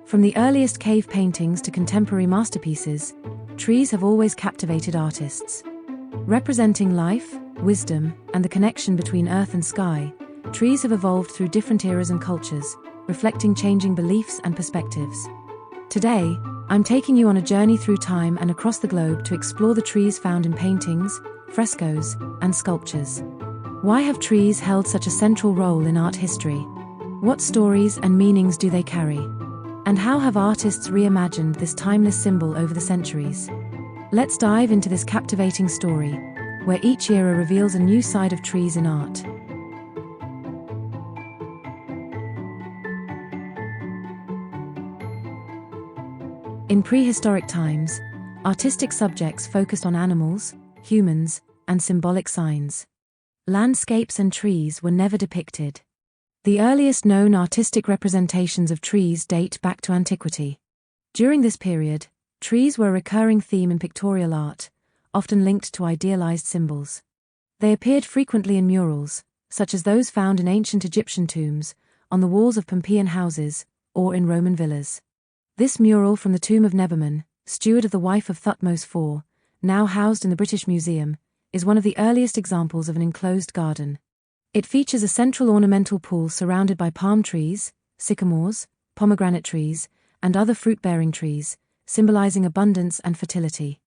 From the earliest cave paintings to contemporary masterpieces, trees have always captivated artists. Representing life, wisdom, and the connection between earth and sky, trees have evolved through different eras and cultures, reflecting changing beliefs and perspectives. Today, I'm taking you on a journey through time and across the globe to explore the trees found in paintings, frescoes, and sculptures. Why have trees held such a central role in art history? What stories and meanings do they carry? And how have artists reimagined this timeless symbol over the centuries? Let's dive into this captivating story, where each era reveals a new side of trees in art. In prehistoric times, artistic subjects focused on animals, humans, and symbolic signs. Landscapes and trees were never depicted. The earliest known artistic representations of trees date back to antiquity. During this period, trees were a recurring theme in pictorial art, often linked to idealized symbols. They appeared frequently in murals, such as those found in ancient Egyptian tombs, on the walls of Pompeian houses, or in Roman villas. This mural from the tomb of Nebamun, steward of the wife of Thutmose IV, now housed in the British Museum, is one of the earliest examples of an enclosed garden. It features a central ornamental pool surrounded by palm trees, sycamores, pomegranate trees, and other fruit-bearing trees, symbolizing abundance and fertility.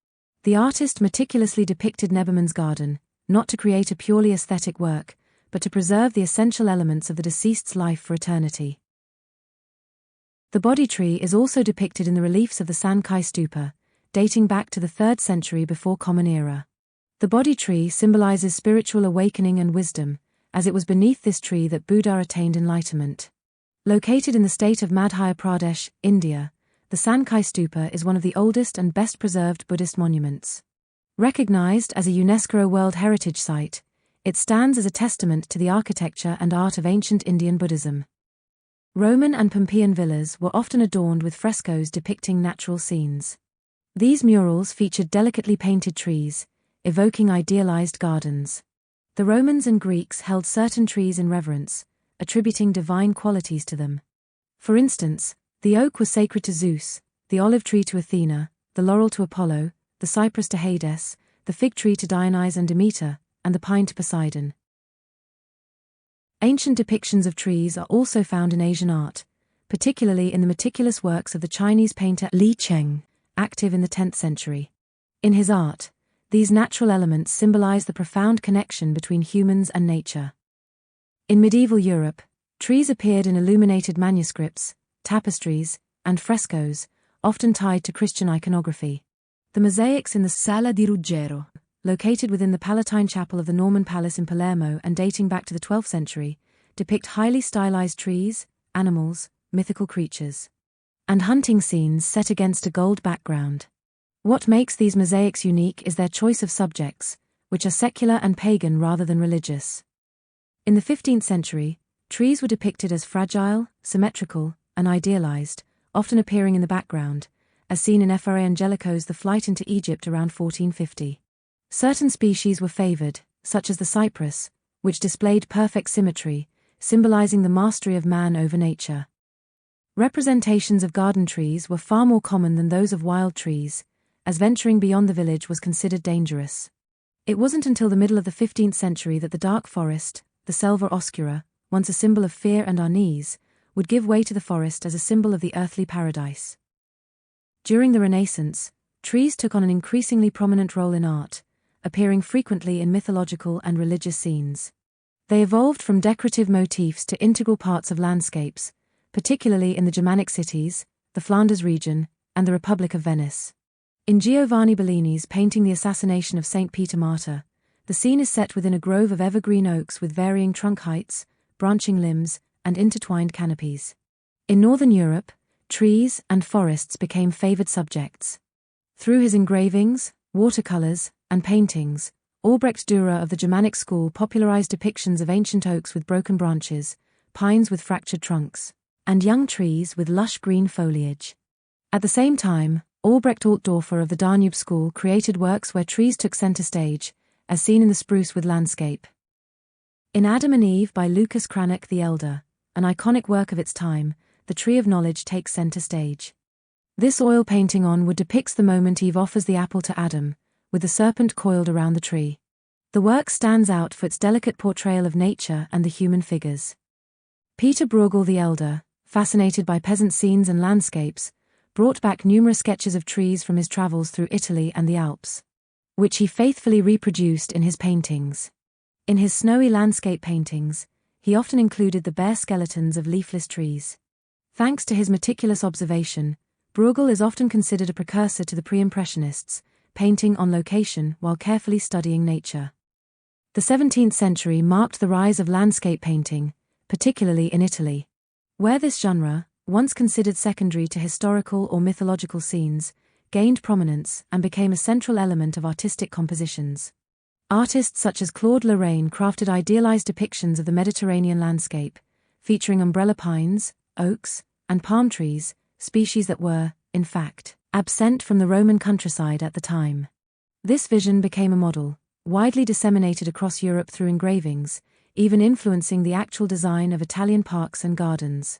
The artist meticulously depicted Nebamun's garden, not to create a purely aesthetic work, but to preserve the essential elements of the deceased's life for eternity. The Bodhi tree is also depicted in the reliefs of the Sankei Stupa, dating back to the 3rd century before Common Era. The Bodhi tree symbolizes spiritual awakening and wisdom, as it was beneath this tree that Buddha attained enlightenment. Located in the state of Madhya Pradesh, India, the Sankei Stupa is one of the oldest and best preserved Buddhist monuments. Recognized as a UNESCO World Heritage Site, it stands as a testament to the architecture and art of ancient Indian Buddhism. Roman and Pompeian villas were often adorned with frescoes depicting natural scenes. These murals featured delicately painted trees, evoking idealized gardens. The Romans and Greeks held certain trees in reverence, attributing divine qualities to them. For instance, the oak was sacred to Zeus, the olive tree to Athena, the laurel to Apollo, the cypress to Hades, the fig tree to Dionysus and Demeter, and the pine to Poseidon. Ancient depictions of trees are also found in Asian art, particularly in the meticulous works of the Chinese painter Li Cheng, active in the 10th century. In his art, these natural elements symbolize the profound connection between humans and nature. In medieval Europe, trees appeared in illuminated manuscripts, tapestries, and frescoes, often tied to Christian iconography. The mosaics in the Sala di Ruggero, located within the Palatine Chapel of the Norman Palace in Palermo and dating back to the 12th century, depict highly stylized trees, animals, mythical creatures, and hunting scenes set against a gold background. What makes these mosaics unique is their choice of subjects, which are secular and pagan rather than religious. In the 15th century, trees were depicted as fragile, symmetrical, and idealized, often appearing in the background, as seen in F.R.A. Angelico's The Flight into Egypt around 1450. Certain species were favored, such as the cypress, which displayed perfect symmetry, symbolizing the mastery of man over nature. Representations of garden trees were far more common than those of wild trees, as venturing beyond the village was considered dangerous. It wasn't until the middle of the 15th century that the dark forest, the Selva Oscura, once a symbol of fear and unease, would give way to the forest as a symbol of the earthly paradise. During the Renaissance, trees took on an increasingly prominent role in art, appearing frequently in mythological and religious scenes. They evolved from decorative motifs to integral parts of landscapes, particularly in the Germanic cities, the Flanders region, and the Republic of Venice. In Giovanni Bellini's painting The Assassination of St. Peter Martyr, the scene is set within a grove of evergreen oaks with varying trunk heights, branching limbs, and intertwined canopies. In Northern Europe, trees and forests became favored subjects. Through his engravings, watercolors, and paintings, Albrecht Dürer of the Germanic school popularized depictions of ancient oaks with broken branches, pines with fractured trunks, and young trees with lush green foliage. At the same time, Albrecht Altdorfer of the Danube school created works where trees took center stage, as seen in the Spruce Wood landscape. In Adam and Eve by Lucas Cranach the Elder, an iconic work of its time, the the tree of knowledge takes center stage. This oil painting on wood depicts the moment Eve offers the apple to Adam, with the serpent coiled around the tree. The work stands out for its delicate portrayal of nature and the human figures. Peter Bruegel the Elder, fascinated by peasant scenes and landscapes, brought back numerous sketches of trees from his travels through Italy and the Alps, which he faithfully reproduced in his paintings. In his snowy landscape paintings, he often included the bare skeletons of leafless trees. Thanks to his meticulous observation, Bruegel is often considered a precursor to the pre-impressionists, painting on location while carefully studying nature. The 17th century marked the rise of landscape painting, particularly in Italy, where this genre, once considered secondary to historical or mythological scenes, gained prominence and became a central element of artistic compositions. Artists such as Claude Lorrain crafted idealized depictions of the Mediterranean landscape, featuring umbrella pines, oaks, and palm trees, species that were, in fact, absent from the Roman countryside at the time. This vision became a model, widely disseminated across Europe through engravings, even influencing the actual design of Italian parks and gardens.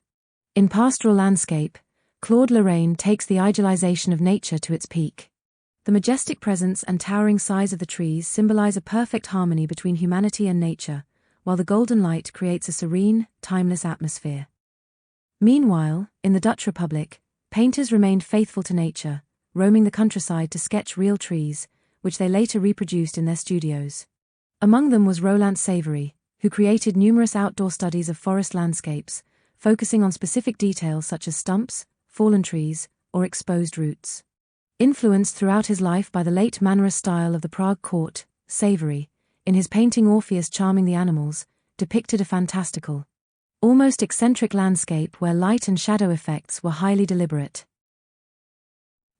In Pastoral Landscape, Claude Lorrain takes the idealization of nature to its peak. The majestic presence and towering size of the trees symbolize a perfect harmony between humanity and nature, while the golden light creates a serene, timeless atmosphere. Meanwhile, in the Dutch Republic, painters remained faithful to nature, roaming the countryside to sketch real trees, which they later reproduced in their studios. Among them was Roland Savary, who created numerous outdoor studies of forest landscapes, focusing on specific details such as stumps, fallen trees, or exposed roots. Influenced throughout his life by the late Mannerist style of the Prague court, Savary, in his painting Orpheus charming the animals, depicted a fantastical, almost eccentric landscape where light and shadow effects were highly deliberate.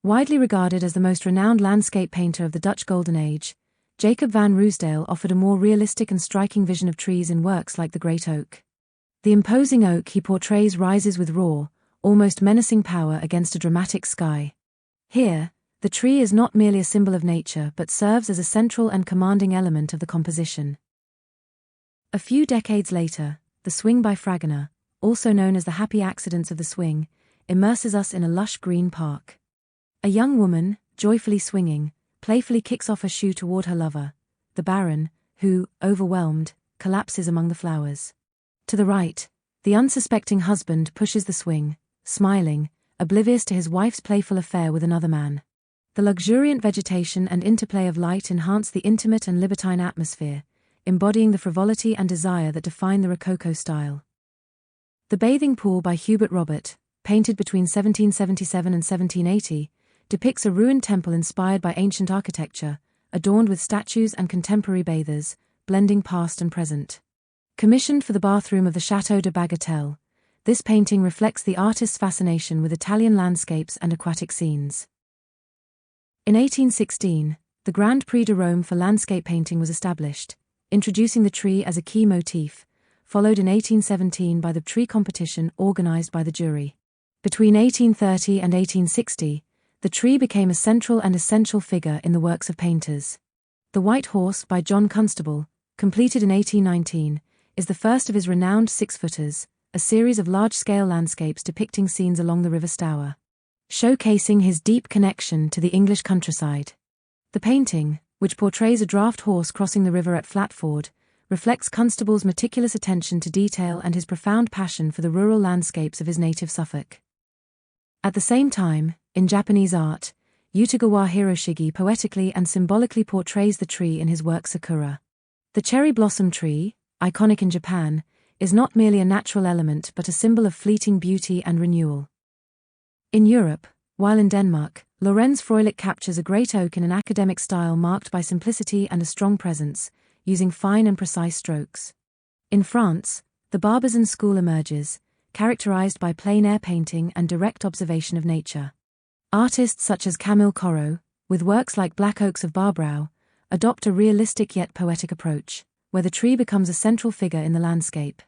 Widely regarded as the most renowned landscape painter of the Dutch Golden Age, Jacob van Ruisdael offered a more realistic and striking vision of trees in works like the Great Oak. The imposing oak he portrays rises with raw, almost menacing power against a dramatic sky. Here, the tree is not merely a symbol of nature but serves as a central and commanding element of the composition. A few decades later, The Swing by Fragonard, also known as The Happy Accidents of the Swing, immerses us in a lush green park. A young woman, joyfully swinging, playfully kicks off her shoe toward her lover, the Baron, who, overwhelmed, collapses among the flowers. To the right, the unsuspecting husband pushes the swing, smiling, oblivious to his wife's playful affair with another man. The luxuriant vegetation and interplay of light enhance the intimate and libertine atmosphere, embodying the frivolity and desire that define the Rococo style. The Bathing Pool by Hubert Robert, painted between 1777 and 1780, depicts a ruined temple inspired by ancient architecture, adorned with statues and contemporary bathers, blending past and present. Commissioned for the bathroom of the Château de Bagatelle, this painting reflects the artist's fascination with Italian landscapes and aquatic scenes. In 1816, the Grand Prix de Rome for landscape painting was established, introducing the tree as a key motif, followed in 1817 by the tree competition organized by the jury. Between 1830 and 1860, the tree became a central and essential figure in the works of painters. The White Horse by John Constable, completed in 1819, is the first of his renowned six-footers, a series of large-scale landscapes depicting scenes along the River Stour, showcasing his deep connection to the English countryside. The painting, which portrays a draft horse crossing the river at Flatford, reflects Constable's meticulous attention to detail and his profound passion for the rural landscapes of his native Suffolk. At the same time, in Japanese art, Utagawa Hiroshige poetically and symbolically portrays the tree in his work Sakura. The cherry blossom tree, iconic in Japan, is not merely a natural element but a symbol of fleeting beauty and renewal. In Europe, while in Denmark, Lorenz Fröhlich captures a great oak in an academic style marked by simplicity and a strong presence, using fine and precise strokes. In France, the Barbizon school emerges, characterized by plein-air painting and direct observation of nature. Artists such as Camille Corot, with works like Black Oaks of Barbrow, adopt a realistic yet poetic approach, where the tree becomes a central figure in the landscape,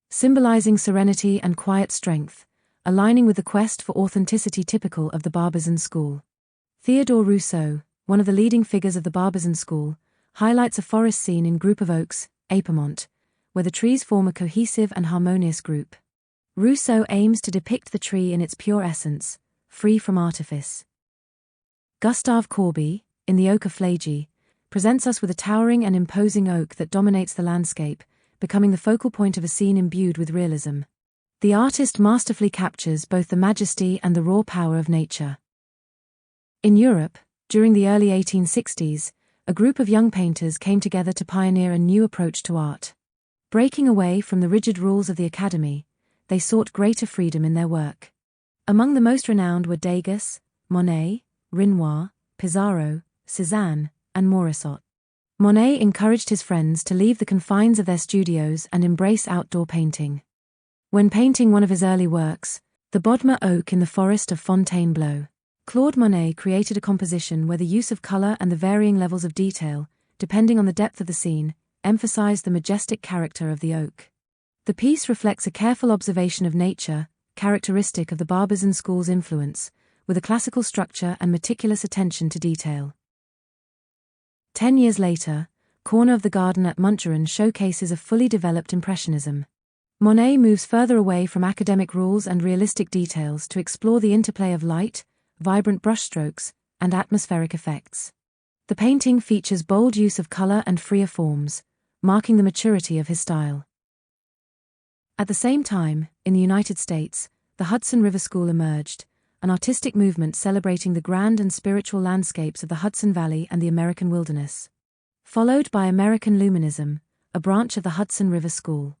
symbolizing serenity and quiet strength, aligning with the quest for authenticity typical of the Barbizon school. Theodore Rousseau, one of the leading figures of the Barbizon school, highlights a forest scene in Group of Oaks, Apermont, where the trees form a cohesive and harmonious group. Rousseau aims to depict the tree in its pure essence, free from artifice. Gustave Courbet, in The Oak of Flégy, presents us with a towering and imposing oak that dominates the landscape, becoming the focal point of a scene imbued with realism. The artist masterfully captures both the majesty and the raw power of nature. In Europe, during the early 1860s, a group of young painters came together to pioneer a new approach to art. Breaking away from the rigid rules of the Academy, they sought greater freedom in their work. Among the most renowned were Degas, Monet, Renoir, Pissarro, Cézanne, and Morisot. Monet encouraged his friends to leave the confines of their studios and embrace outdoor painting. When painting one of his early works, the Bodmer oak in the forest of Fontainebleau, Claude Monet created a composition where the use of color and the varying levels of detail, depending on the depth of the scene, emphasized the majestic character of the oak. The piece reflects a careful observation of nature, characteristic of the Barbizon school's influence, with a classical structure and meticulous attention to detail. 10 years later, Corner of the Garden at Montgeron showcases a fully developed Impressionism. Monet moves further away from academic rules and realistic details to explore the interplay of light, vibrant brushstrokes, and atmospheric effects. The painting features bold use of color and freer forms, marking the maturity of his style. At the same time, in the United States, the Hudson River School emerged, an artistic movement celebrating the grand and spiritual landscapes of the Hudson Valley and the American wilderness. Followed by American Luminism, a branch of the Hudson River School.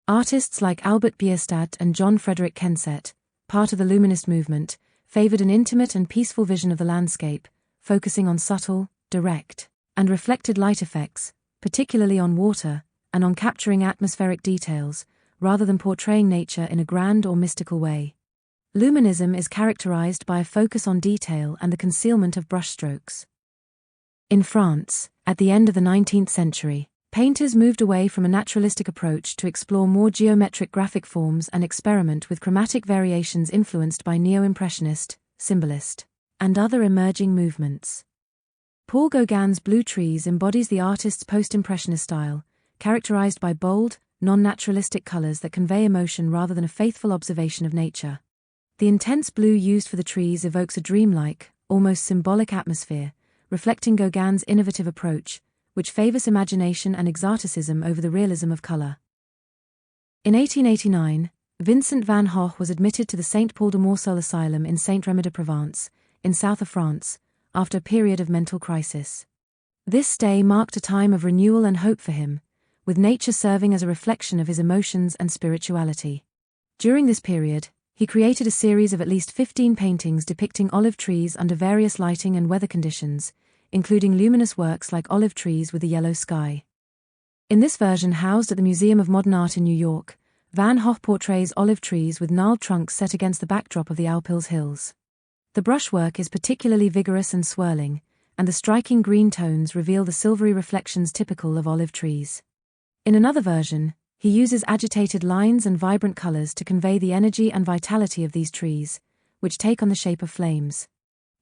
Artists like Albert Bierstadt and John Frederick Kensett, part of the Luminist movement, favored an intimate and peaceful vision of the landscape, focusing on subtle, direct, and reflected light effects, particularly on water, and on capturing atmospheric details, rather than portraying nature in a grand or mystical way. Luminism is characterized by a focus on detail and the concealment of brushstrokes. In France, at the end of the 19th century, painters moved away from a naturalistic approach to explore more geometric graphic forms and experiment with chromatic variations influenced by neo-impressionist, symbolist, and other emerging movements. Paul Gauguin's Blue Trees embodies the artist's post-impressionist style, characterized by bold, non-naturalistic colors that convey emotion rather than a faithful observation of nature. The intense blue used for the trees evokes a dreamlike, almost symbolic atmosphere, reflecting Gauguin's innovative approach, which favors imagination and exoticism over the realism of color. In 1889, Vincent van Gogh was admitted to the Saint Paul de Morceau Asylum in Saint-Rémy-de-Provence, in south of France, after a period of mental crisis. This stay marked a time of renewal and hope for him, with nature serving as a reflection of his emotions and spirituality. During this period, he created a series of at least 15 paintings depicting olive trees under various lighting and weather conditions, including luminous works like Olive Trees with a Yellow Sky. In this version, housed at the Museum of Modern Art in New York, Van Gogh portrays olive trees with gnarled trunks set against the backdrop of the Alpilles Hills. The brushwork is particularly vigorous and swirling, and the striking green tones reveal the silvery reflections typical of olive trees. In another version, he uses agitated lines and vibrant colors to convey the energy and vitality of these trees, which take on the shape of flames.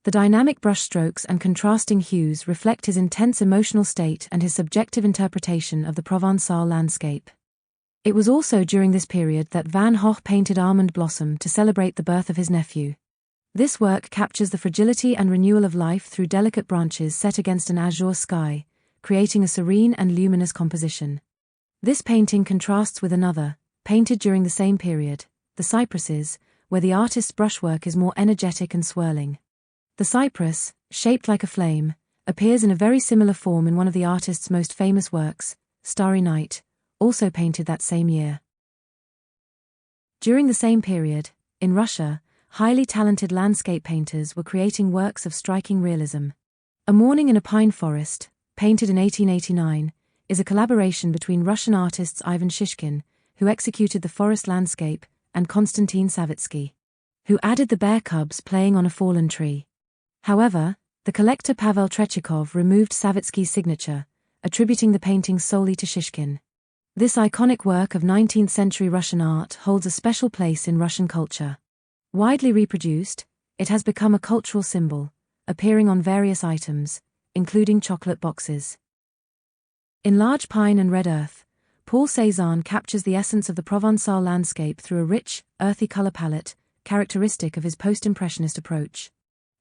The dynamic brushstrokes and contrasting hues reflect his intense emotional state and his subjective interpretation of the Provençal landscape. It was also during this period that Van Gogh painted Almond Blossom to celebrate the birth of his nephew. This work captures the fragility and renewal of life through delicate branches set against an azure sky, creating a serene and luminous composition. This painting contrasts with another, painted during the same period, The Cypresses, where the artist's brushwork is more energetic and swirling. The cypress, shaped like a flame, appears in a very similar form in one of the artist's most famous works, Starry Night, also painted that same year. During the same period, in Russia, highly talented landscape painters were creating works of striking realism. A Morning in a Pine Forest, painted in 1889, is a collaboration between Russian artists Ivan Shishkin, who executed the forest landscape, and Konstantin Savitsky, who added the bear cubs playing on a fallen tree. However, the collector Pavel Trechikov removed Savitsky's signature, attributing the painting solely to Shishkin. This iconic work of 19th-century Russian art holds a special place in Russian culture. Widely reproduced, it has become a cultural symbol, appearing on various items, including chocolate boxes. In Large Pine and Red Earth, Paul Cézanne captures the essence of the Provençal landscape through a rich, earthy color palette, characteristic of his post-impressionist approach.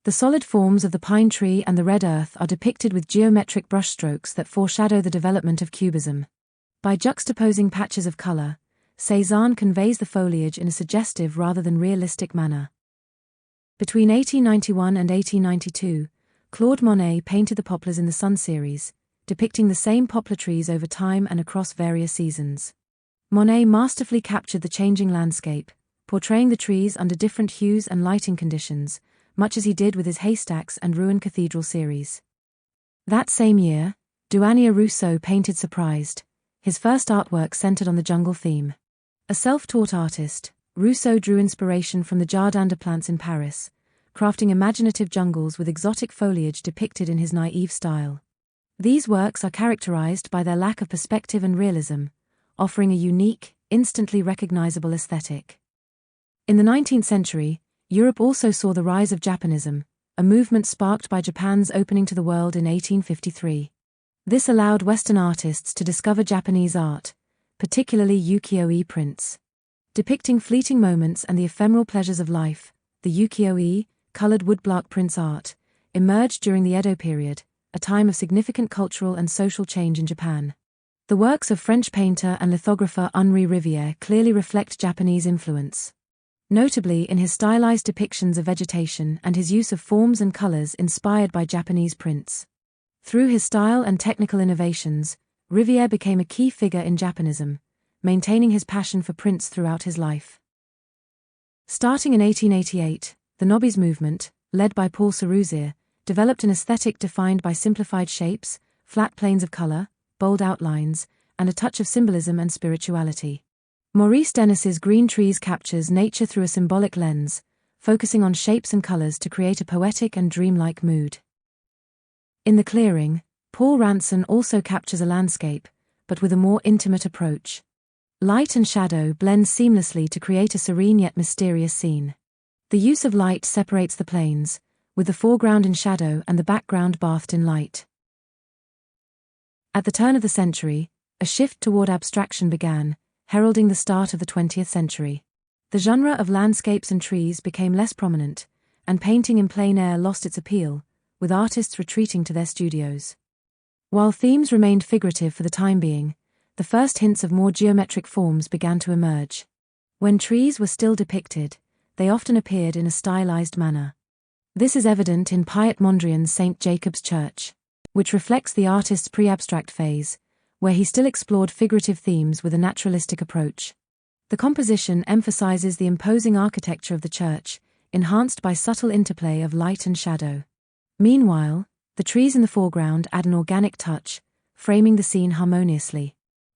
The solid forms of the pine tree and the red earth are depicted with geometric brushstrokes that foreshadow the development of Cubism. By juxtaposing patches of color, Cézanne conveys the foliage in a suggestive rather than realistic manner. Between 1891 and 1892, Claude Monet painted the Poplars in the Sun series, depicting the same poplar trees over time and across various seasons. Monet masterfully captured the changing landscape, portraying the trees under different hues and lighting conditions, much as he did with his Haystacks and Rouen Cathedral series. That same year, Douanier Rousseau painted Surprised, his first artwork centered on the jungle theme. A self-taught artist, Rousseau drew inspiration from the Jardin des Plantes in Paris, crafting imaginative jungles with exotic foliage depicted in his naive style. These works are characterized by their lack of perspective and realism, offering a unique, instantly recognizable aesthetic. In the 19th century, Europe also saw the rise of Japanism, a movement sparked by Japan's opening to the world in 1853. This allowed Western artists to discover Japanese art, particularly ukiyo-e prints. Depicting fleeting moments and the ephemeral pleasures of life, the ukiyo-e, colored woodblock prints art, emerged during the Edo period, a time of significant cultural and social change in Japan. The works of French painter and lithographer Henri Rivière clearly reflect Japanese influence, notably in his stylized depictions of vegetation and his use of forms and colors inspired by Japanese prints. Through his style and technical innovations, Rivière became a key figure in Japanism, maintaining his passion for prints throughout his life. Starting in 1888, the Nobis movement, led by Paul Sérusier, developed an aesthetic defined by simplified shapes, flat planes of color, bold outlines, and a touch of symbolism and spirituality. Maurice Denis's Green Trees captures nature through a symbolic lens, focusing on shapes and colors to create a poetic and dreamlike mood. In The Clearing, Paul Ranson also captures a landscape, but with a more intimate approach. Light and shadow blend seamlessly to create a serene yet mysterious scene. The use of light separates the planes, with the foreground in shadow and the background bathed in light. At the turn of the century, a shift toward abstraction began, heralding the start of the 20th century. The genre of landscapes and trees became less prominent, and painting in plein air lost its appeal, with artists retreating to their studios. While themes remained figurative for the time being, the first hints of more geometric forms began to emerge. When trees were still depicted, they often appeared in a stylized manner. This is evident in Piet Mondrian's St. Jacob's Church, which reflects the artist's pre-abstract phase, where he still explored figurative themes with a naturalistic approach. The composition emphasizes the imposing architecture of the church, enhanced by subtle interplay of light and shadow. Meanwhile, the trees in the foreground add an organic touch, framing the scene harmoniously.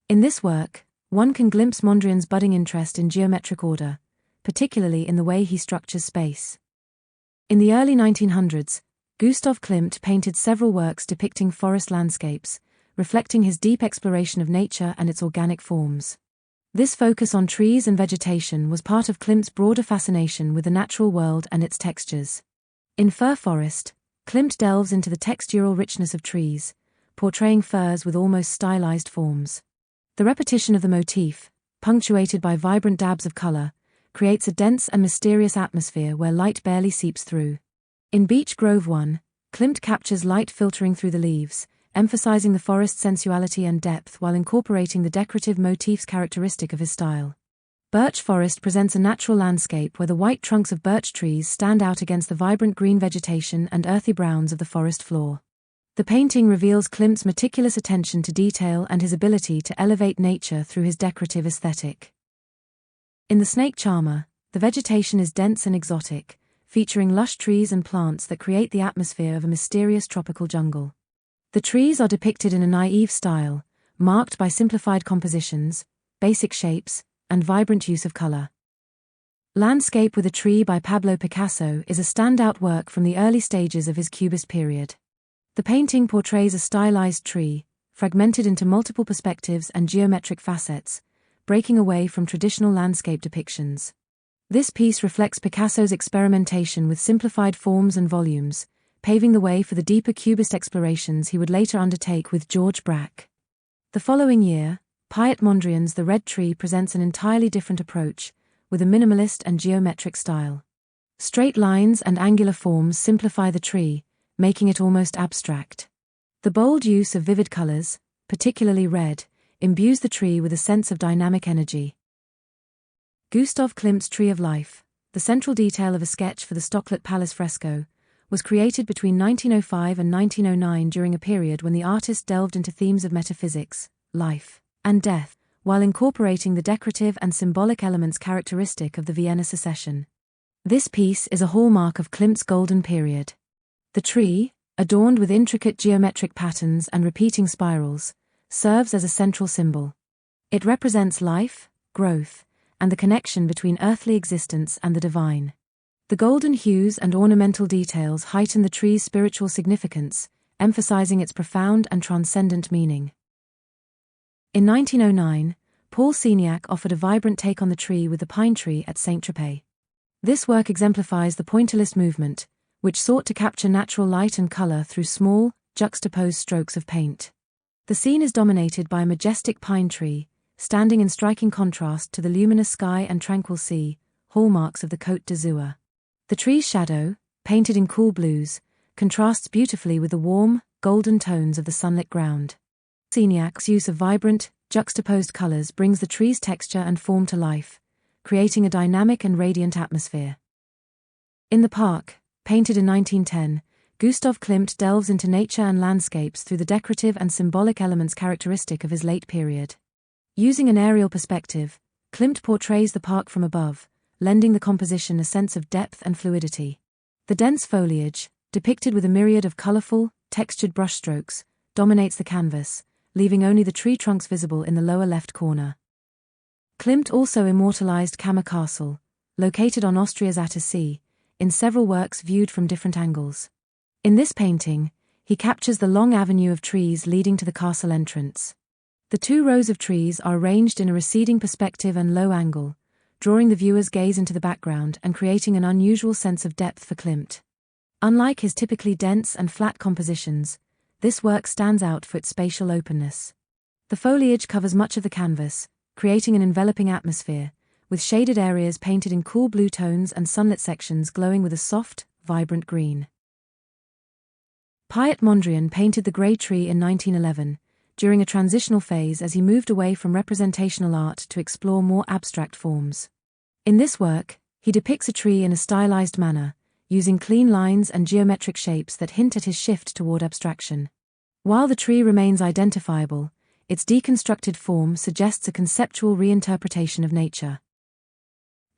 In this work, one can glimpse Mondrian's budding interest in geometric order, particularly in the way he structures space. In the early 1900s, Gustav Klimt painted several works depicting forest landscapes, reflecting his deep exploration of nature and its organic forms. This focus on trees and vegetation was part of Klimt's broader fascination with the natural world and its textures. In Fir Forest, Klimt delves into the textural richness of trees, portraying firs with almost stylized forms. The repetition of the motif, punctuated by vibrant dabs of color, creates a dense and mysterious atmosphere where light barely seeps through. In Beech Grove 1, Klimt captures light filtering through the leaves, emphasizing the forest's sensuality and depth while incorporating the decorative motifs characteristic of his style. Birch Forest presents a natural landscape where the white trunks of birch trees stand out against the vibrant green vegetation and earthy browns of the forest floor. The painting reveals Klimt's meticulous attention to detail and his ability to elevate nature through his decorative aesthetic. In The Snake Charmer, the vegetation is dense and exotic, featuring lush trees and plants that create the atmosphere of a mysterious tropical jungle. The trees are depicted in a naive style, marked by simplified compositions, basic shapes, and vibrant use of color. Landscape with a Tree by Pablo Picasso is a standout work from the early stages of his Cubist period. The painting portrays a stylized tree, fragmented into multiple perspectives and geometric facets, breaking away from traditional landscape depictions. This piece reflects Picasso's experimentation with simplified forms and volumes, paving the way for the deeper Cubist explorations he would later undertake with George Braque. The following year, Piet Mondrian's The Red Tree presents an entirely different approach, with a minimalist and geometric style. Straight lines and angular forms simplify the tree, making it almost abstract. The bold use of vivid colors, particularly red, imbues the tree with a sense of dynamic energy. Gustav Klimt's Tree of Life, the central detail of a sketch for the Stocklet Palace fresco, was created between 1905 and 1909 during a period when the artist delved into themes of metaphysics, life, and death, while incorporating the decorative and symbolic elements characteristic of the Vienna Secession. This piece is a hallmark of Klimt's golden period. The tree, adorned with intricate geometric patterns and repeating spirals, serves as a central symbol. It represents life, growth, and the connection between earthly existence and the divine. The golden hues and ornamental details heighten the tree's spiritual significance, emphasizing its profound and transcendent meaning. In 1909, Paul Signac offered a vibrant take on the tree with the pine tree at Saint-Tropez. This work exemplifies the pointillist movement, which sought to capture natural light and color through small, juxtaposed strokes of paint. The scene is dominated by a majestic pine tree, standing in striking contrast to the luminous sky and tranquil sea, hallmarks of the Côte d'Azur. The tree's shadow, painted in cool blues, contrasts beautifully with the warm, golden tones of the sunlit ground. Signac's use of vibrant, juxtaposed colors brings the tree's texture and form to life, creating a dynamic and radiant atmosphere. In the Park, painted in 1910, Gustav Klimt delves into nature and landscapes through the decorative and symbolic elements characteristic of his late period. Using an aerial perspective, Klimt portrays the park from above, lending the composition a sense of depth and fluidity. The dense foliage, depicted with a myriad of colorful, textured brushstrokes, dominates the canvas, leaving only the tree trunks visible in the lower left corner. Klimt also immortalized Kammer Castle, located on Austria's Attersee, in several works viewed from different angles. In this painting, he captures the long avenue of trees leading to the castle entrance. The two rows of trees are arranged in a receding perspective and low angle, drawing the viewer's gaze into the background and creating an unusual sense of depth for Klimt. Unlike his typically dense and flat compositions, this work stands out for its spatial openness. The foliage covers much of the canvas, creating an enveloping atmosphere, with shaded areas painted in cool blue tones and sunlit sections glowing with a soft, vibrant green. Piet Mondrian painted the Grey Tree in 1911, during a transitional phase as he moved away from representational art to explore more abstract forms. In this work, he depicts a tree in a stylized manner, using clean lines and geometric shapes that hint at his shift toward abstraction. While the tree remains identifiable, its deconstructed form suggests a conceptual reinterpretation of nature.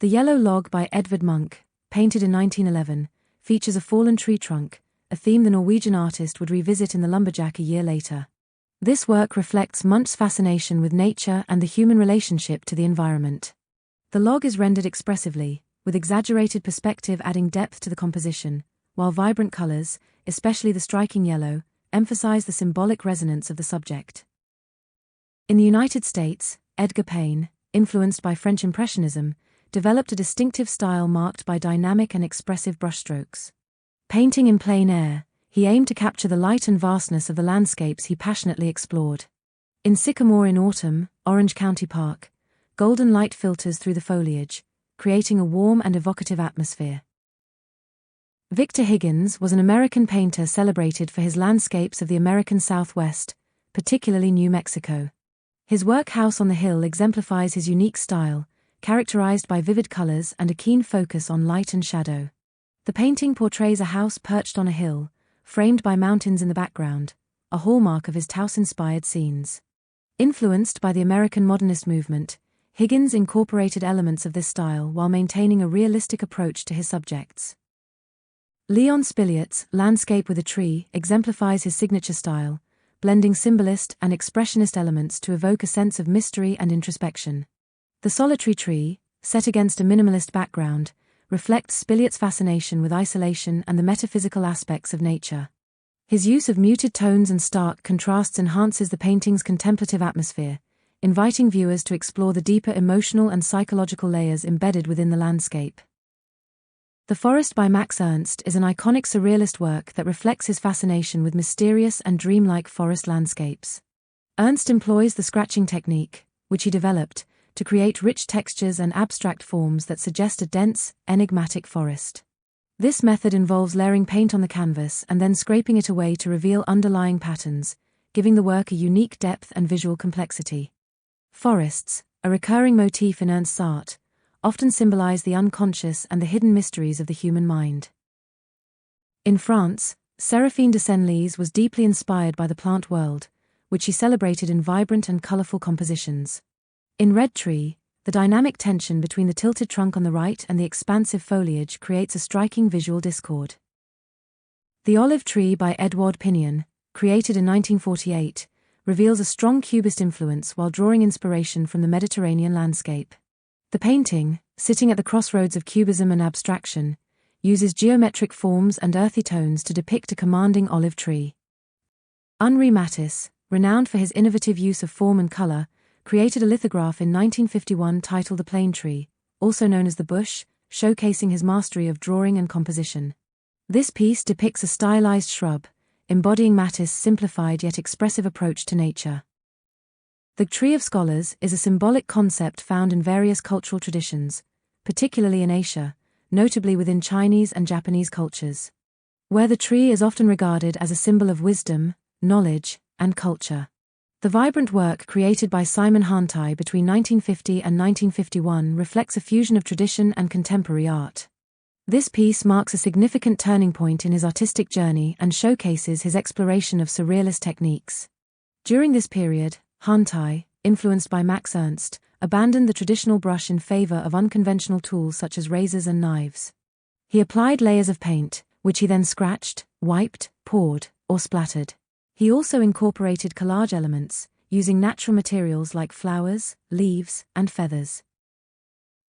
The Yellow Log by Edvard Munch, painted in 1911, features a fallen tree trunk, a theme the Norwegian artist would revisit in The Lumberjack a year later. This work reflects Munch's fascination with nature and the human relationship to the environment. The log is rendered expressively, with exaggerated perspective adding depth to the composition, while vibrant colors, especially the striking yellow, emphasize the symbolic resonance of the subject. In the United States, Edgar Payne, influenced by French Impressionism, developed a distinctive style marked by dynamic and expressive brushstrokes. Painting in plein air, he aimed to capture the light and vastness of the landscapes he passionately explored. In Sycamore in Autumn, Orange County Park, golden light filters through the foliage, creating a warm and evocative atmosphere. Victor Higgins was an American painter celebrated for his landscapes of the American Southwest, particularly New Mexico. His work House on the Hill exemplifies his unique style, characterized by vivid colors and a keen focus on light and shadow. The painting portrays a house perched on a hill, framed by mountains in the background, a hallmark of his Taos-inspired scenes. Influenced by the American Modernist movement, Higgins incorporated elements of this style while maintaining a realistic approach to his subjects. Leon Spiliot's Landscape with a Tree exemplifies his signature style, blending symbolist and expressionist elements to evoke a sense of mystery and introspection. The solitary tree, set against a minimalist background, reflects Spiliot's fascination with isolation and the metaphysical aspects of nature. His use of muted tones and stark contrasts enhances the painting's contemplative atmosphere, inviting viewers to explore the deeper emotional and psychological layers embedded within the landscape. The Forest by Max Ernst is an iconic surrealist work that reflects his fascination with mysterious and dreamlike forest landscapes. Ernst employs the scratching technique, which he developed, to create rich textures and abstract forms that suggest a dense, enigmatic forest. This method involves layering paint on the canvas and then scraping it away to reveal underlying patterns, giving the work a unique depth and visual complexity. Forests, a recurring motif in Ernst's art, often symbolize the unconscious and the hidden mysteries of the human mind. In France, Séraphine de Senlis was deeply inspired by the plant world, which she celebrated in vibrant and colorful compositions. In Red Tree, the dynamic tension between the tilted trunk on the right and the expansive foliage creates a striking visual discord. The Olive Tree by Edouard Pinion, created in 1948, reveals a strong Cubist influence while drawing inspiration from the Mediterranean landscape. The painting, sitting at the crossroads of cubism and abstraction, uses geometric forms and earthy tones to depict a commanding olive tree. Henri Matisse, renowned for his innovative use of form and color, created a lithograph in 1951 titled The Plane Tree, also known as The Bush, showcasing his mastery of drawing and composition. This piece depicts a stylized shrub, embodying Matisse's simplified yet expressive approach to nature. The Tree of Scholars is a symbolic concept found in various cultural traditions, particularly in Asia, notably within Chinese and Japanese cultures, where the tree is often regarded as a symbol of wisdom, knowledge, and culture. The vibrant work created by Simon Hantai between 1950 and 1951 reflects a fusion of tradition and contemporary art. This piece marks a significant turning point in his artistic journey and showcases his exploration of surrealist techniques. During this period, Hantai, influenced by Max Ernst, abandoned the traditional brush in favor of unconventional tools such as razors and knives. He applied layers of paint, which he then scratched, wiped, poured, or splattered. He also incorporated collage elements, using natural materials like flowers, leaves, and feathers.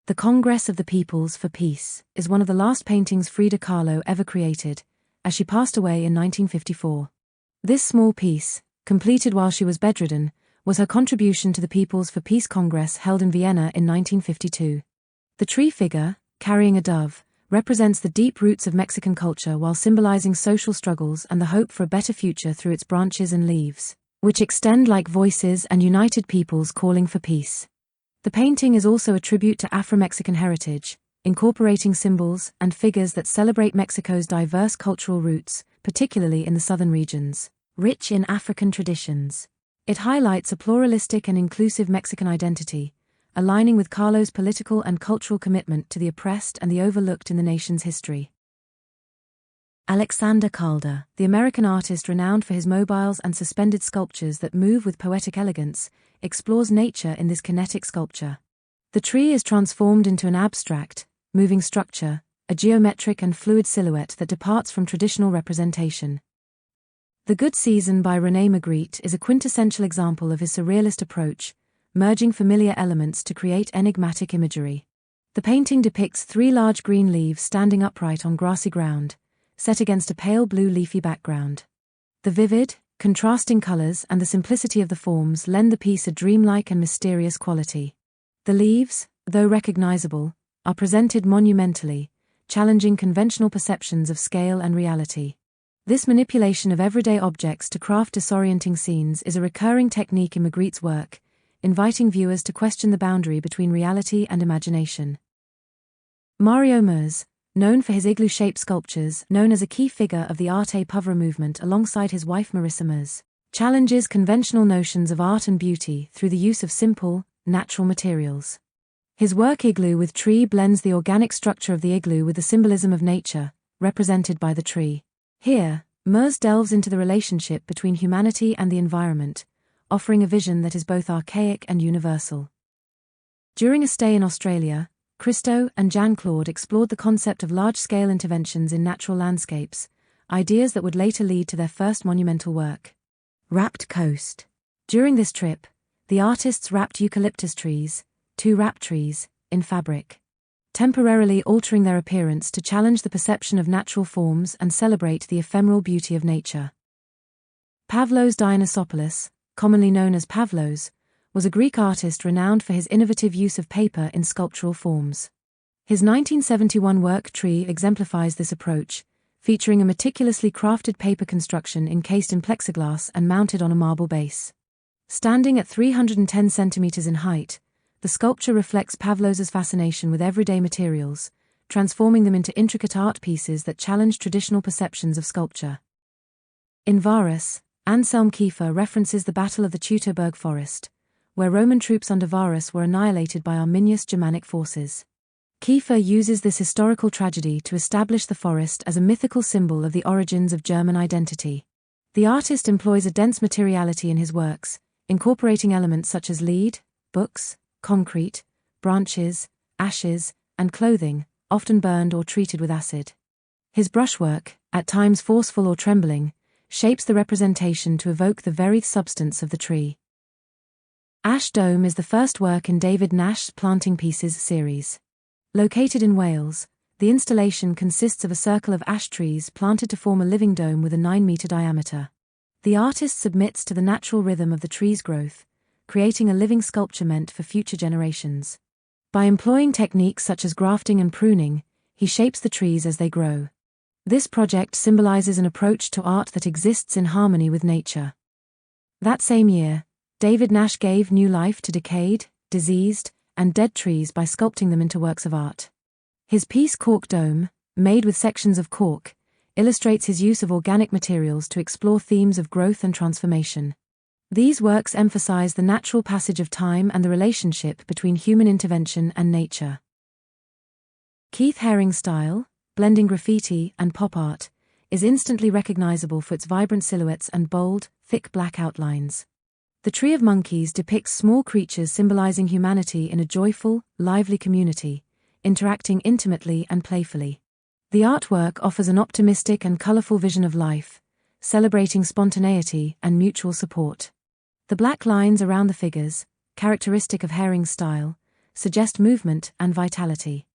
The Congress of the Peoples for Peace is one of the last paintings Frida Kahlo ever created, as she passed away in 1954. This small piece, completed while she was bedridden, was her contribution to the Peoples for Peace Congress held in Vienna in 1952. The tree figure, carrying a dove, represents the deep roots of Mexican culture while symbolizing social struggles and the hope for a better future through its branches and leaves, which extend like voices and united peoples calling for peace. The painting is also a tribute to Afro-Mexican heritage, incorporating symbols and figures that celebrate Mexico's diverse cultural roots, particularly in the southern regions, rich in African traditions. It highlights a pluralistic and inclusive Mexican identity, aligning with Kahlo's political and cultural commitment to the oppressed and the overlooked in the nation's history. Alexander Calder, the American artist renowned for his mobiles and suspended sculptures that move with poetic elegance, explores nature in this kinetic sculpture. The tree is transformed into an abstract, moving structure, a geometric and fluid silhouette that departs from traditional representation. The Good Season by René Magritte is a quintessential example of his surrealist approach, merging familiar elements to create enigmatic imagery. The painting depicts 3 large green leaves standing upright on grassy ground, set against a pale blue leafy background. The vivid, contrasting colors and the simplicity of the forms lend the piece a dreamlike and mysterious quality. The leaves, though recognizable, are presented monumentally, challenging conventional perceptions of scale and reality. This manipulation of everyday objects to craft disorienting scenes is a recurring technique in Magritte's work, inviting viewers to question the boundary between reality and imagination. Mario Moers, known for his igloo-shaped sculptures, known as a key figure of the Arte Povera movement alongside his wife Marissa Moers, challenges conventional notions of art and beauty through the use of simple, natural materials. His work Igloo with Tree blends the organic structure of the igloo with the symbolism of nature, represented by the tree. Here, Moers delves into the relationship between humanity and the environment, offering a vision that is both archaic and universal. During a stay in Australia, Christo and Jean-Claude explored the concept of large-scale interventions in natural landscapes, ideas that would later lead to their first monumental work, Wrapped Coast. During this trip, the artists wrapped eucalyptus trees, 2 wrap trees, in fabric, temporarily altering their appearance to challenge the perception of natural forms and celebrate the ephemeral beauty of nature. Pavlos Dionysiopoulos, commonly known as Pavlos, was a Greek artist renowned for his innovative use of paper in sculptural forms. His 1971 work Tree exemplifies this approach, featuring a meticulously crafted paper construction encased in plexiglass and mounted on a marble base. Standing at 310 centimeters in height, the sculpture reflects Pavloz's fascination with everyday materials, transforming them into intricate art pieces that challenge traditional perceptions of sculpture. In Varus, Anselm Kiefer references the Battle of the Teutoburg Forest, where Roman troops under Varus were annihilated by Arminius' Germanic forces. Kiefer uses this historical tragedy to establish the forest as a mythical symbol of the origins of German identity. The artist employs a dense materiality in his works, incorporating elements such as lead, books, concrete, branches, ashes, and clothing, often burned or treated with acid. His brushwork, at times forceful or trembling, shapes the representation to evoke the very substance of the tree. Ash Dome is the first work in David Nash's Planting Pieces series. Located in Wales, the installation consists of a circle of ash trees planted to form a living dome with a 9-meter diameter. The artist submits to the natural rhythm of the tree's growth, creating a living sculpture meant for future generations. By employing techniques such as grafting and pruning, he shapes the trees as they grow. This project symbolizes an approach to art that exists in harmony with nature. That same year, David Nash gave new life to decayed, diseased, and dead trees by sculpting them into works of art. His piece Cork Dome, made with sections of cork, illustrates his use of organic materials to explore themes of growth and transformation. These works emphasize the natural passage of time and the relationship between human intervention and nature. Keith Haring's style, blending graffiti and pop art, is instantly recognizable for its vibrant silhouettes and bold, thick black outlines. The Tree of Monkeys depicts small creatures symbolizing humanity in a joyful, lively community, interacting intimately and playfully. The artwork offers an optimistic and colorful vision of life, celebrating spontaneity and mutual support. The black lines around the figures, characteristic of Haring's style, suggest movement and vitality.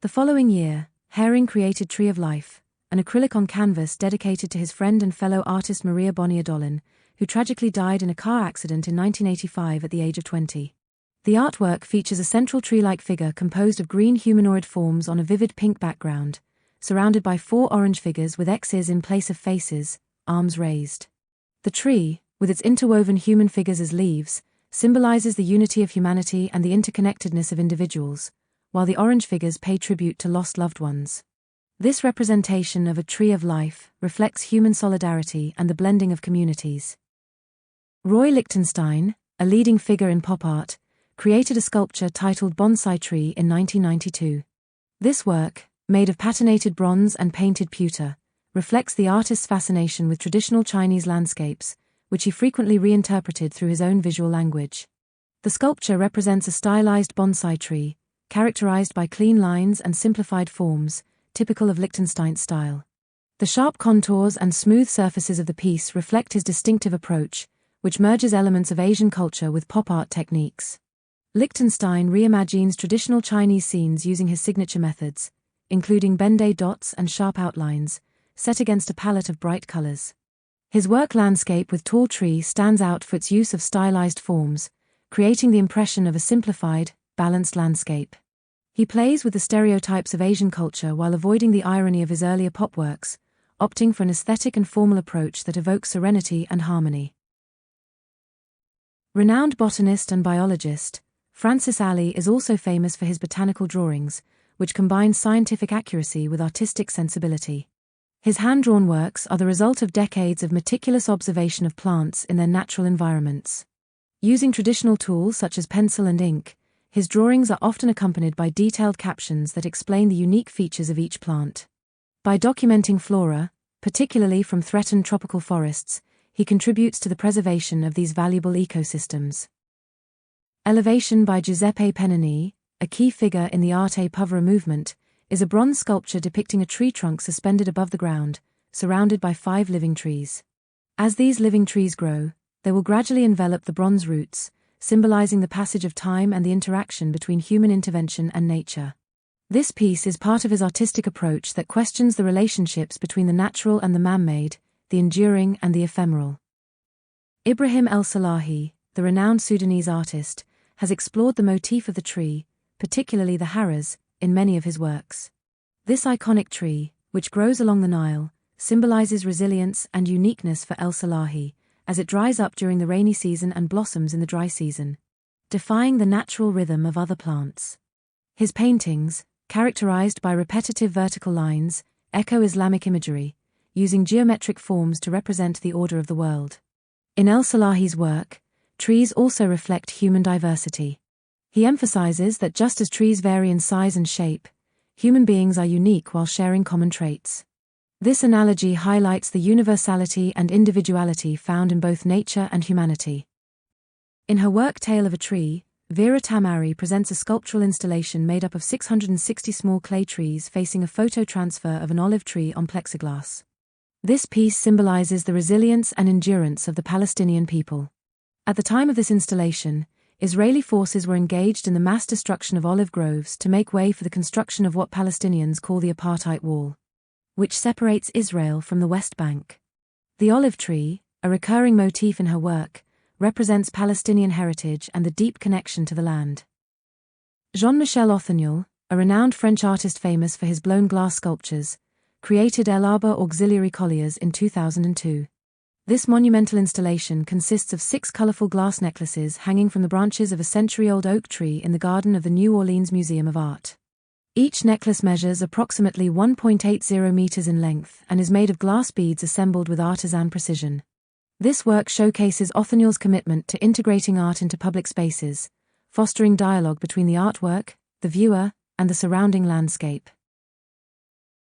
The following year, Haring created Tree of Life, an acrylic on canvas dedicated to his friend and fellow artist Maria Bonnier-Dollin, who tragically died in a car accident in 1985 at the age of 20. The artwork features a central tree-like figure composed of green humanoid forms on a vivid pink background, surrounded by 4 orange figures with X's in place of faces, arms raised. The tree, with its interwoven human figures as leaves, symbolizes the unity of humanity and the interconnectedness of individuals, while the orange figures pay tribute to lost loved ones. This representation of a tree of life reflects human solidarity and the blending of communities. Roy Lichtenstein, a leading figure in pop art, created a sculpture titled Bonsai Tree in 1992. This work, made of patinated bronze and painted pewter, reflects the artist's fascination with traditional Chinese landscapes, which he frequently reinterpreted through his own visual language. The sculpture represents a stylized bonsai tree, characterized by clean lines and simplified forms, typical of Lichtenstein's style. The sharp contours and smooth surfaces of the piece reflect his distinctive approach, which merges elements of Asian culture with pop art techniques. Lichtenstein reimagines traditional Chinese scenes using his signature methods, including Ben-Day dots and sharp outlines, set against a palette of bright colors. His work landscape with tall tree stands out for its use of stylized forms, creating the impression of a simplified, balanced landscape. He plays with the stereotypes of Asian culture while avoiding the irony of his earlier pop works, opting for an aesthetic and formal approach that evokes serenity and harmony. Renowned botanist and biologist, Francis Alley is also famous for his botanical drawings, which combine scientific accuracy with artistic sensibility. His hand-drawn works are the result of decades of meticulous observation of plants in their natural environments. Using traditional tools such as pencil and ink, his drawings are often accompanied by detailed captions that explain the unique features of each plant. By documenting flora, particularly from threatened tropical forests, he contributes to the preservation of these valuable ecosystems. Elevation by Giuseppe Pennini, a key figure in the Arte Povera movement, is a bronze sculpture depicting a tree trunk suspended above the ground, surrounded by 5 living trees. As these living trees grow, they will gradually envelop the bronze roots, symbolizing the passage of time and the interaction between human intervention and nature. This piece is part of his artistic approach that questions the relationships between the natural and the man-made, the enduring and the ephemeral. Ibrahim El-Salahi, the renowned Sudanese artist, has explored the motif of the tree, particularly the haras, in many of his works. This iconic tree, which grows along the Nile, symbolizes resilience and uniqueness for El-Salahi, as it dries up during the rainy season and blossoms in the dry season, defying the natural rhythm of other plants. His paintings, characterized by repetitive vertical lines, echo Islamic imagery, using geometric forms to represent the order of the world. In El-Salahi's work, trees also reflect human diversity. He emphasizes that just as trees vary in size and shape, human beings are unique while sharing common traits. This analogy highlights the universality and individuality found in both nature and humanity. In her work Tale of a Tree, Vera Tamari presents a sculptural installation made up of 660 small clay trees facing a photo transfer of an olive tree on plexiglass. This piece symbolizes the resilience and endurance of the Palestinian people. At the time of this installation, Israeli forces were engaged in the mass destruction of olive groves to make way for the construction of what Palestinians call the Apartheid Wall, which separates Israel from the West Bank. The olive tree, a recurring motif in her work, represents Palestinian heritage and the deep connection to the land. Jean-Michel Othaniel, a renowned French artist famous for his blown glass sculptures, created El Arbre Auxiliary Colliers in 2002. This monumental installation consists of 6 colorful glass necklaces hanging from the branches of a century-old oak tree in the garden of the New Orleans Museum of Art. Each necklace measures approximately 1.80 meters in length and is made of glass beads assembled with artisan precision. This work showcases Othaniel's commitment to integrating art into public spaces, fostering dialogue between the artwork, the viewer, and the surrounding landscape.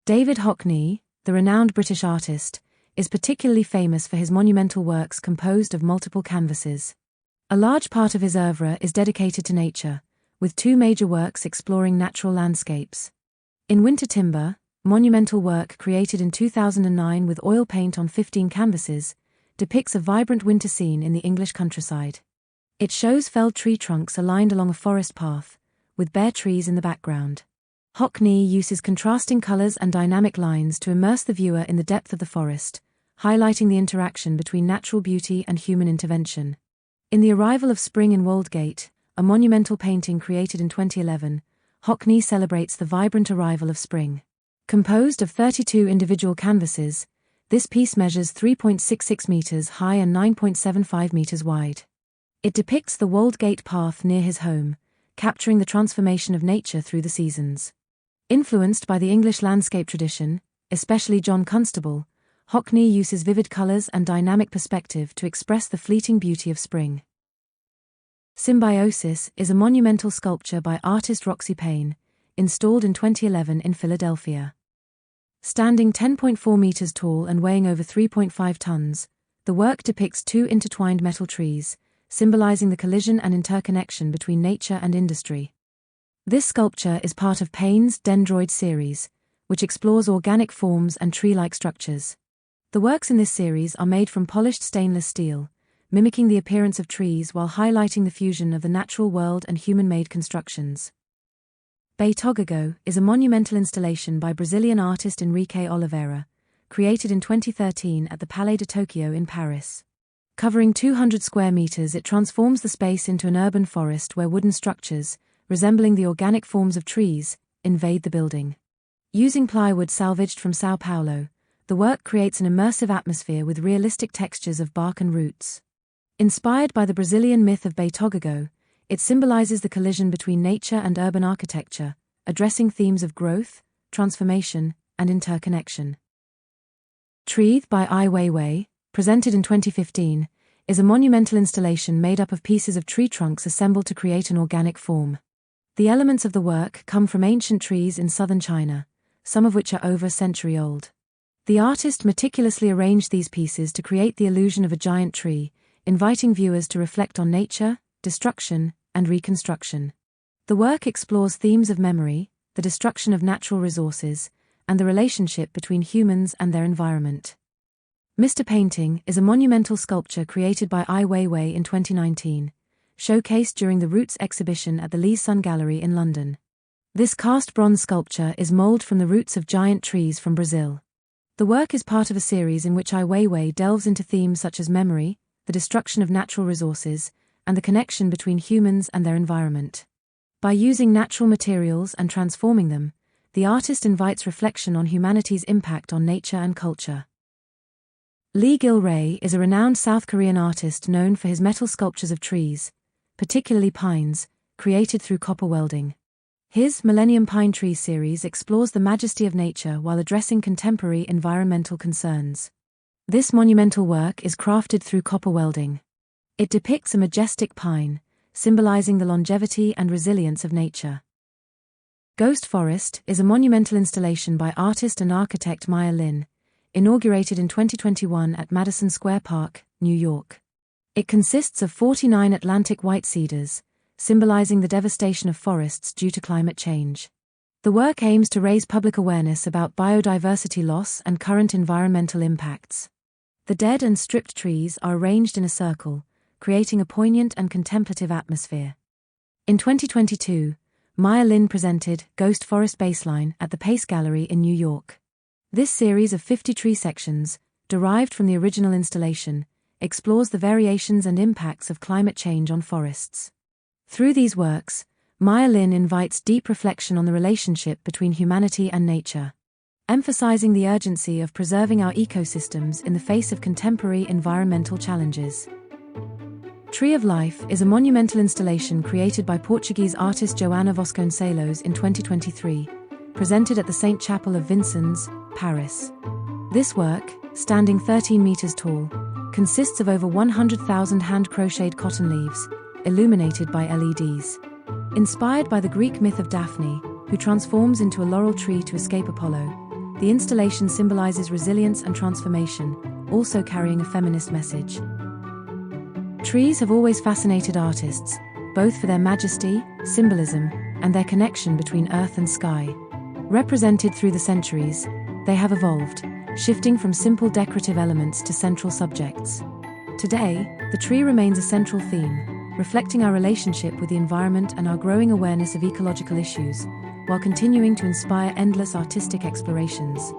David Hockney, the renowned British artist, is particularly famous for his monumental works composed of multiple canvases. A large part of his oeuvre is dedicated to nature, with 2 major works exploring natural landscapes. In Winter Timber, monumental work created in 2009 with oil paint on 15 canvases, depicts a vibrant winter scene in the English countryside. It shows felled tree trunks aligned along a forest path, with bare trees in the background. Hockney uses contrasting colors and dynamic lines to immerse the viewer in the depth of the forest, highlighting the interaction between natural beauty and human intervention. In The Arrival of Spring in Woldgate, a monumental painting created in 2011, Hockney celebrates the vibrant arrival of spring. Composed of 32 individual canvases, this piece measures 3.66 meters high and 9.75 meters wide. It depicts the Woldgate path near his home, capturing the transformation of nature through the seasons. Influenced by the English landscape tradition, especially John Constable, Hockney uses vivid colors and dynamic perspective to express the fleeting beauty of spring. Symbiosis is a monumental sculpture by artist Roxy Payne, installed in 2011 in Philadelphia. Standing 10.4 meters tall and weighing over 3.5 tons, the work depicts 2 intertwined metal trees, symbolizing the collision and interconnection between nature and industry. This sculpture is part of Payne's Dendroid series, which explores organic forms and tree-like structures. The works in this series are made from polished stainless steel, mimicking the appearance of trees while highlighting the fusion of the natural world and human-made constructions. Beitogago is a monumental installation by Brazilian artist Enrique Oliveira, created in 2013 at the Palais de Tokyo in Paris. Covering 200 square meters, it transforms the space into an urban forest where wooden structures, resembling the organic forms of trees, invade the building. Using plywood salvaged from São Paulo, the work creates an immersive atmosphere with realistic textures of bark and roots. Inspired by the Brazilian myth of Beitogago, it symbolizes the collision between nature and urban architecture, addressing themes of growth, transformation, and interconnection. Treeth by Ai Weiwei, presented in 2015, is a monumental installation made up of pieces of tree trunks assembled to create an organic form. The elements of the work come from ancient trees in southern China, some of which are over a century old. The artist meticulously arranged these pieces to create the illusion of a giant tree, inviting viewers to reflect on nature, destruction, and reconstruction. The work explores themes of memory, the destruction of natural resources, and the relationship between humans and their environment. Mr. Painting is a monumental sculpture created by Ai Weiwei in 2019, showcased during the Roots exhibition at the Lee's Sun Gallery in London. This cast bronze sculpture is molded from the roots of giant trees from Brazil. The work is part of a series in which Ai Weiwei delves into themes such as memory, the destruction of natural resources, and the connection between humans and their environment. By using natural materials and transforming them, the artist invites reflection on humanity's impact on nature and culture. Lee Gil-rae is a renowned South Korean artist known for his metal sculptures of trees, particularly pines, created through copper welding. His Millennium Pine Tree series explores the majesty of nature while addressing contemporary environmental concerns. This monumental work is crafted through copper welding. It depicts a majestic pine, symbolizing the longevity and resilience of nature. Ghost Forest is a monumental installation by artist and architect Maya Lin, inaugurated in 2021 at Madison Square Park, New York. It consists of 49 Atlantic white cedars, symbolizing the devastation of forests due to climate change. The work aims to raise public awareness about biodiversity loss and current environmental impacts. The dead and stripped trees are arranged in a circle, creating a poignant and contemplative atmosphere. In 2022, Maya Lin presented Ghost Forest Baseline at the Pace Gallery in New York. This series of 50 tree sections, derived from the original installation, explores the variations and impacts of climate change on forests. Through these works, Maya Lin invites deep reflection on the relationship between humanity and nature, emphasizing the urgency of preserving our ecosystems in the face of contemporary environmental challenges. Tree of Life is a monumental installation created by Portuguese artist Joana Vasconcelos in 2023, presented at the Saint Chapel of Vincennes, Paris. This work, standing 13 meters tall, consists of over 100,000 hand-crocheted cotton leaves, illuminated by LEDs. Inspired by the Greek myth of Daphne, who transforms into a laurel tree to escape Apollo, the installation symbolizes resilience and transformation, also carrying a feminist message. Trees have always fascinated artists, both for their majesty, symbolism, and their connection between earth and sky. Represented through the centuries, they have evolved, shifting from simple decorative elements to central subjects. Today, the tree remains a central theme, reflecting our relationship with the environment and our growing awareness of ecological issues, while continuing to inspire endless artistic explorations.